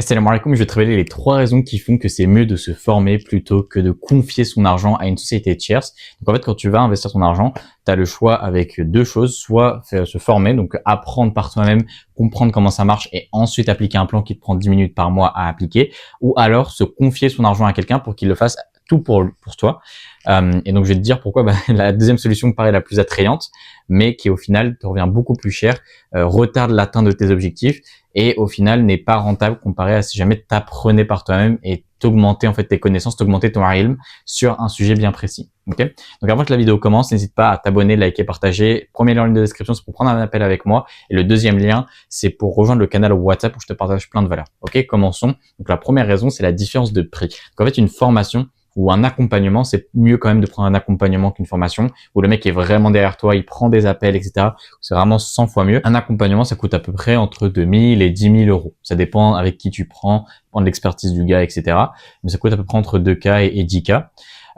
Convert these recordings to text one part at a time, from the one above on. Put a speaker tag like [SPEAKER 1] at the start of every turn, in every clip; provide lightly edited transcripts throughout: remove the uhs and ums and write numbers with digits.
[SPEAKER 1] Salam alaikum, je vais te révéler les 3 raisons qui font que c'est mieux de se former plutôt que de confier son argent à une société tierce. Donc en fait, quand tu vas investir ton argent, tu as le choix avec 2 choses, soit se former, donc apprendre par toi-même, comprendre comment ça marche et ensuite appliquer un plan qui te prend 10 minutes par mois à appliquer, ou alors se confier son argent à quelqu'un pour qu'il le fasse tout pour toi. Et donc je vais te dire pourquoi la deuxième solution me paraît la plus attrayante, mais qui au final te revient beaucoup plus cher, retarde l'atteinte de tes objectifs et au final n'est pas rentable comparé à si jamais t'apprenais par toi-même et t'augmenter en fait tes connaissances, t'augmenter ton ilm sur un sujet bien précis. Ok. Donc avant que la vidéo commence, n'hésite pas à t'abonner, liker, partager. Premier lien en ligne de description, c'est pour prendre un appel avec moi. Et le deuxième lien, c'est pour rejoindre le canal WhatsApp où je te partage plein de valeurs. Ok, commençons. Donc la première raison, c'est la différence de prix. Donc en fait, une formation ou un accompagnement, c'est mieux quand même de prendre un accompagnement qu'une formation où le mec est vraiment derrière toi, il prend des appels, etc. C'est vraiment 100 fois mieux. Un accompagnement, ça coûte à peu près entre 2000 et 10 000 euros. Ça dépend avec qui tu prends, de l'expertise du gars, etc. Mais ça coûte à peu près entre 2K et 10K.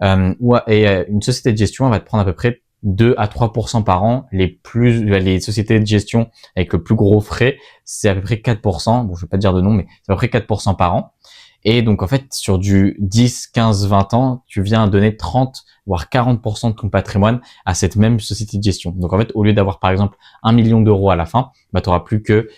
[SPEAKER 1] Une société de gestion, elle va te prendre à peu près 2 à 3% par an. Les sociétés de gestion avec le plus gros frais, c'est à peu près 4%. Bon, je vais pas te dire de nom, mais c'est à peu près 4% par an. Et donc, en fait, sur du 10, 15, 20 ans, tu viens donner 30, voire 40% de ton patrimoine à cette même société de gestion. Donc, en fait, au lieu d'avoir, par exemple, 1 million d'euros à la fin, tu n'auras plus que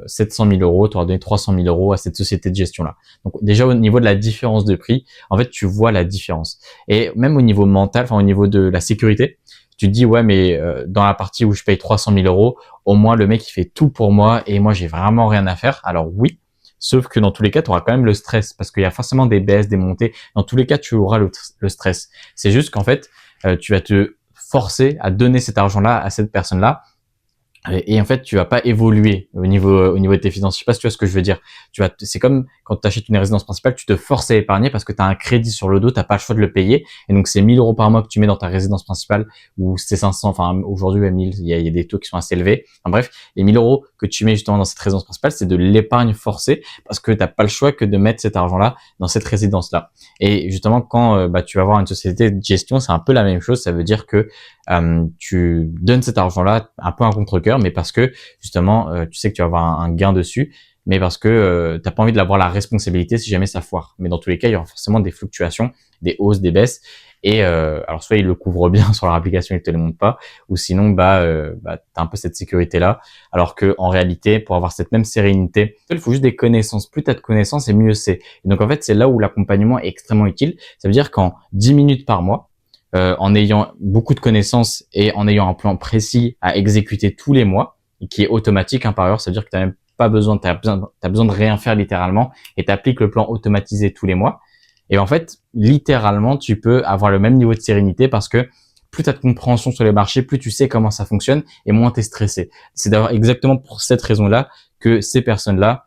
[SPEAKER 1] 700 000 euros, tu auras donné 300 000 euros à cette société de gestion-là. Donc, déjà, au niveau de la différence de prix, en fait, tu vois la différence. Et même au niveau mental, enfin, au niveau de la sécurité, tu te dis, ouais, mais dans la partie où je paye 300 000 euros, au moins, le mec, il fait tout pour moi et moi, j'ai vraiment rien à faire. Alors oui, sauf que dans tous les cas, tu auras quand même le stress parce qu'il y a forcément des baisses, des montées. Dans tous les cas, tu auras le stress. C'est juste qu'en fait, tu vas te forcer à donner cet argent-là à cette personne-là. Et en fait, tu vas pas évoluer au niveau de tes finances. Je sais pas si tu vois ce que je veux dire. C'est comme quand tu achètes une résidence principale, tu te forces à épargner parce que tu as un crédit sur le dos, t'as pas le choix de le payer. Et donc, c'est 1 000 euros par mois que tu mets dans ta résidence principale ou c'est 500, enfin, aujourd'hui, à 1000, il y a des taux qui sont assez élevés. Enfin, bref, les 1 000 euros que tu mets justement dans cette résidence principale, c'est de l'épargne forcée parce que t'as pas le choix que de mettre cet argent-là dans cette résidence-là. Et justement, quand, tu vas avoir une société de gestion, c'est un peu la même chose. Ça veut dire que tu donnes cet argent-là un peu à contre-cœur, mais parce que justement, tu sais que tu vas avoir un gain dessus, mais parce que t'as pas envie de l'avoir la responsabilité si jamais ça foire. Mais dans tous les cas, il y aura forcément des fluctuations, des hausses, des baisses. Et alors soit ils le couvrent bien sur leur application, ils te le montrent pas, ou sinon t'as un peu cette sécurité là. Alors que en réalité, pour avoir cette même sérénité, il faut juste des connaissances. Plus t'as de connaissances, et mieux c'est. Et donc en fait, c'est là où l'accompagnement est extrêmement utile. Ça veut dire qu'en 10 minutes par mois, en ayant beaucoup de connaissances et en ayant un plan précis à exécuter tous les mois, et qui est automatique par ailleurs, ça veut dire que tu n'as même pas besoin, t'as besoin de rien faire littéralement, et tu appliques le plan automatisé tous les mois. Et en fait, littéralement, tu peux avoir le même niveau de sérénité parce que plus tu as de compréhension sur les marchés, plus tu sais comment ça fonctionne et moins tu es stressé. C'est d'avoir exactement pour cette raison-là que ces personnes-là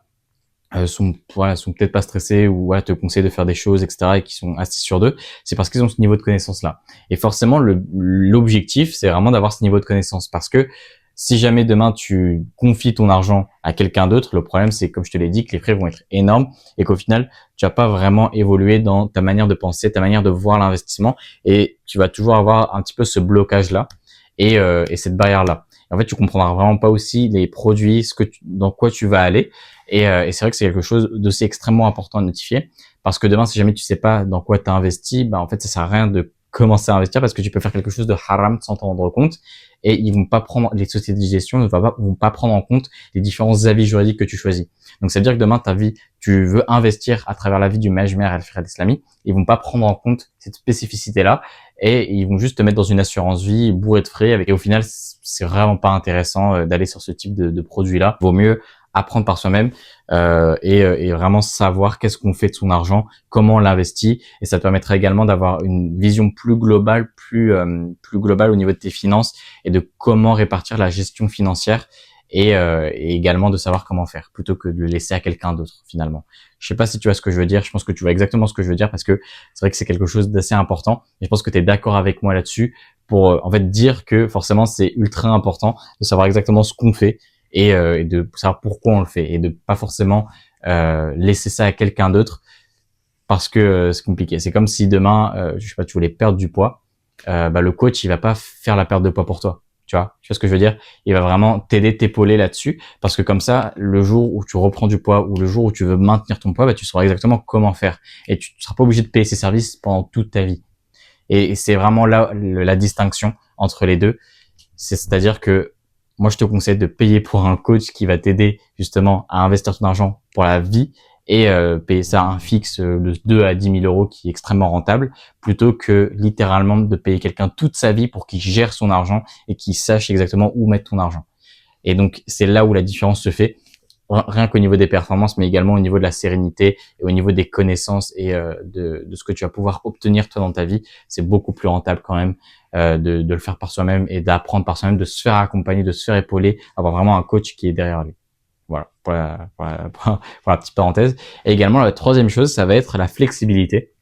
[SPEAKER 1] sont peut-être pas stressés ou te conseillent de faire des choses, etc., et qui sont assis sur d'eux, c'est parce qu'ils ont ce niveau de connaissance là. Et forcément, l'objectif, c'est vraiment d'avoir ce niveau de connaissance parce que si jamais demain tu confies ton argent à quelqu'un d'autre, le problème c'est, comme je te l'ai dit, que les frais vont être énormes et qu'au final, tu vas pas vraiment évoluer dans ta manière de penser, ta manière de voir l'investissement, et tu vas toujours avoir un petit peu ce blocage là et cette barrière là. En fait, tu comprendras vraiment pas aussi les produits, dans quoi tu vas aller. Et c'est vrai que c'est quelque chose d'aussi extrêmement important à notifier parce que demain, si jamais tu sais pas dans quoi tu as investi, en fait, ça sert à rien de commencer à investir parce que tu peux faire quelque chose de haram sans t'en rendre compte, et ils vont pas prendre, les sociétés de gestion vont pas prendre en compte les différents avis juridiques que tu choisis. Donc, ça veut dire que demain, ta vie, tu veux investir à travers l'avis du Majmer Al-Firad Islami, ils vont pas prendre en compte cette spécificité-là et ils vont juste te mettre dans une assurance vie bourrée de frais et au final, c'est vraiment pas intéressant d'aller sur ce type de produit-là. Vaut mieux apprendre par soi-même et vraiment savoir qu'est-ce qu'on fait de son argent, comment on l'investit, et ça te permettra également d'avoir une vision plus globale, plus globale au niveau de tes finances et de comment répartir la gestion financière et également de savoir comment faire plutôt que de le laisser à quelqu'un d'autre finalement. Je sais pas si tu vois ce que je veux dire, je pense que tu vois exactement ce que je veux dire parce que c'est vrai que c'est quelque chose d'assez important et je pense que tu es d'accord avec moi là-dessus pour en fait dire que forcément c'est ultra important de savoir exactement ce qu'on fait et de savoir pourquoi on le fait et de pas forcément laisser ça à quelqu'un d'autre parce que c'est compliqué. C'est comme si demain, je sais pas, tu voulais perdre du poids, le coach il va pas faire la perte de poids pour toi. Tu vois ce que je veux dire? Il va vraiment t'aider, t'épauler là-dessus, parce que comme ça, le jour où tu reprends du poids ou le jour où tu veux maintenir ton poids, bah, tu sauras exactement comment faire et tu ne seras pas obligé de payer ses services pendant toute ta vie. Et c'est vraiment là la distinction entre les deux. C'est-à-dire que moi, je te conseille de payer pour un coach qui va t'aider justement à investir ton argent pour la vie et payer ça un fixe de 2 à 10 000 euros qui est extrêmement rentable, plutôt que littéralement de payer quelqu'un toute sa vie pour qu'il gère son argent et qu'il sache exactement où mettre ton argent. Et donc, c'est là où la différence se fait, rien qu'au niveau des performances, mais également au niveau de la sérénité et au niveau des connaissances et de ce que tu vas pouvoir obtenir toi dans ta vie. C'est beaucoup plus rentable quand même de le faire par soi-même et d'apprendre par soi-même, de se faire accompagner, de se faire épauler, avoir vraiment un coach qui est derrière lui. Voilà, pour la petite parenthèse. Et également, la troisième chose, ça va être la flexibilité.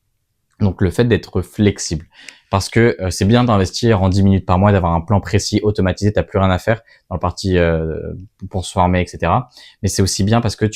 [SPEAKER 1] Donc le fait d'être flexible, parce que c'est bien d'investir en 10 minutes par mois, d'avoir un plan précis, automatisé, t'as plus rien à faire dans le parti pour se former, etc. Mais c'est aussi bien parce que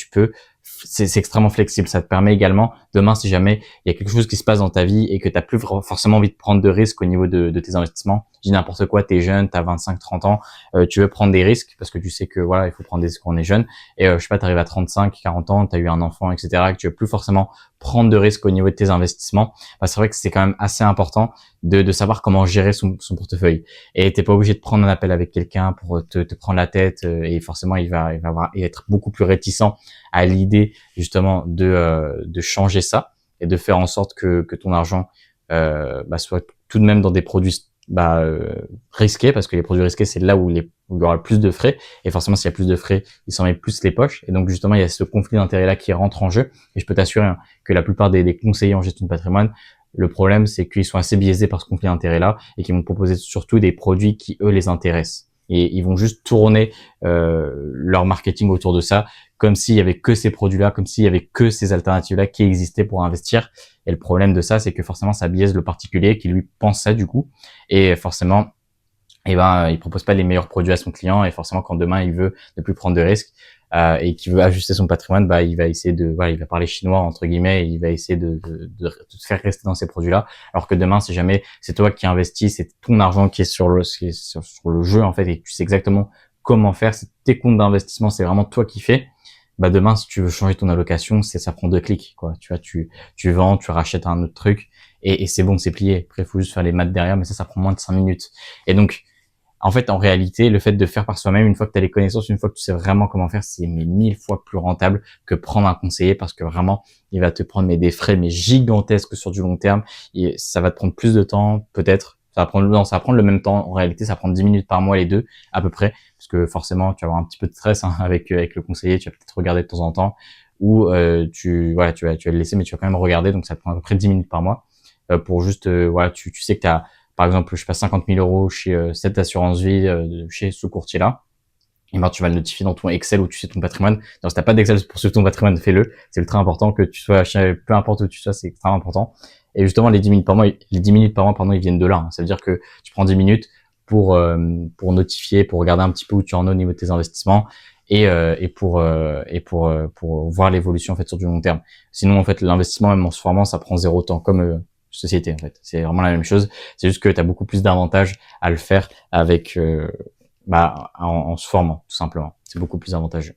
[SPEAKER 1] c'est extrêmement flexible. Ça te permet également, demain, si jamais il y a quelque chose qui se passe dans ta vie et que t'as plus forcément envie de prendre de risques au niveau de tes investissements, je dis n'importe quoi, t'es jeune, t'as 25-30 ans, tu veux prendre des risques parce que tu sais que voilà, il faut prendre des risques quand on est jeune. Et je sais pas, t'arrives à 35-40 ans, t'as eu un enfant, etc. Et que tu veux plus forcément prendre de risques au niveau de tes investissements. Bah, c'est vrai que c'est quand même assez important de savoir comment gérer son portefeuille. Et t'es pas obligé de prendre un appel avec quelqu'un pour te prendre la tête et forcément il va être beaucoup plus réticent à l'idée justement de changer ça et de faire en sorte que ton argent soit tout de même dans des produits risqués, parce que les produits risqués c'est là où il y aura le plus de frais, et forcément s'il y a plus de frais il s'en met plus les poches, et donc justement il y a ce conflit d'intérêt là qui rentre en jeu. Et je peux t'assurer que la plupart des conseillers en gestion de patrimoine, le problème c'est qu'ils sont assez biaisés par ce conflit d'intérêt là et qu'ils vont proposer surtout des produits qui eux les intéressent, et ils vont juste tourner leur marketing autour de ça, comme s'il y avait que ces produits-là, comme s'il y avait que ces alternatives-là qui existaient pour investir. Et le problème de ça, c'est que forcément, ça biaise le particulier qui lui pense ça du coup. Et forcément, il propose pas les meilleurs produits à son client. Et forcément, quand demain il veut ne plus prendre de risques et qu'il veut ajuster son patrimoine, il va essayer il va parler chinois entre guillemets, et il va essayer de te faire rester dans ces produits-là. Alors que demain, si jamais c'est toi qui investis, c'est ton argent qui est sur le jeu en fait, et tu sais exactement comment faire, c'est tes comptes d'investissement, c'est vraiment toi qui fais. Demain, si tu veux changer ton allocation, ça prend 2 clics, quoi. Tu vois, tu vends, tu rachètes un autre truc et c'est bon, c'est plié. Après, il faut juste faire les maths derrière, mais ça prend moins de 5 minutes. Et donc, en fait, en réalité, le fait de faire par soi-même, une fois que tu as les connaissances, une fois que tu sais vraiment comment faire, c'est 1000 fois plus rentable que prendre un conseiller, parce que vraiment, il va te prendre des frais gigantesques sur du long terme, et ça va te prendre plus de temps, peut-être. Ça va prendre le même temps. En réalité, ça prend 10 minutes par mois les deux, à peu près, parce que forcément, tu vas avoir un petit peu de stress avec le conseiller, tu vas peut-être regarder de temps en temps, ou tu vas le laisser, mais tu vas quand même regarder, donc ça te prend à peu près 10 minutes par mois pour juste, tu sais que tu as, par exemple, je sais pas, 50 000 euros chez cette assurance vie, chez ce courtier-là. Et tu vas le notifier dans ton Excel où tu sais ton patrimoine. Donc, si t'as pas d'Excel pour suivre ton patrimoine, fais-le. C'est ultra important que tu sois, peu importe où tu sois, c'est extrêmement important. Et justement, les 10 minutes par mois, ils viennent de là, hein. Ça veut dire que tu prends 10 minutes pour notifier, pour regarder un petit peu où tu en es au niveau de tes investissements, et pour voir l'évolution en fait sur du long terme. Sinon, en fait, l'investissement même en se formant, ça prend 0 temps, comme société en fait. C'est vraiment la même chose. C'est juste que tu as beaucoup plus d'avantages à le faire avec en se formant, tout simplement. C'est beaucoup plus avantageux.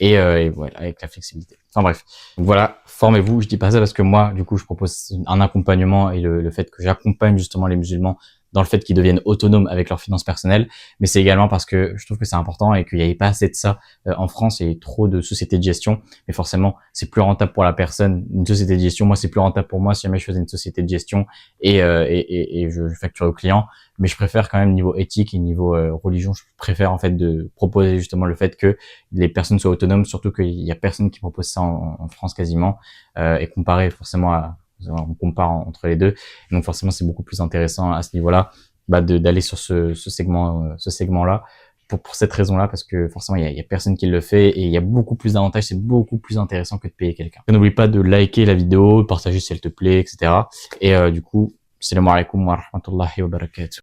[SPEAKER 1] Et voilà, avec la flexibilité. Enfin bref. Donc voilà, formez-vous. Je dis pas ça parce que moi, du coup, je propose un accompagnement, et le fait que j'accompagne justement les musulmans dans le fait qu'ils deviennent autonomes avec leurs finances personnelles. Mais c'est également parce que je trouve que c'est important et qu'il n'y avait pas assez de ça en France. Il y a trop de sociétés de gestion. Mais forcément, c'est plus rentable pour la personne. Une société de gestion, moi, c'est plus rentable pour moi si jamais je faisais une société de gestion et je facture au client. Mais je préfère quand même niveau éthique et niveau religion, je préfère en fait de proposer justement le fait que les personnes soient autonomes, surtout qu'il y a personne qui propose ça en France quasiment, et comparé forcément on compare entre les deux, donc forcément c'est beaucoup plus intéressant à ce niveau-là d'aller sur ce segment-là pour cette raison-là, parce que forcément il y a personne qui le fait et il y a beaucoup plus d'avantages, c'est beaucoup plus intéressant que de payer quelqu'un. N'oublie pas de liker la vidéo, de partager si elle te plaît, etc. Et du coup, salam alaikum wa rahmatullahi wa barakatuh.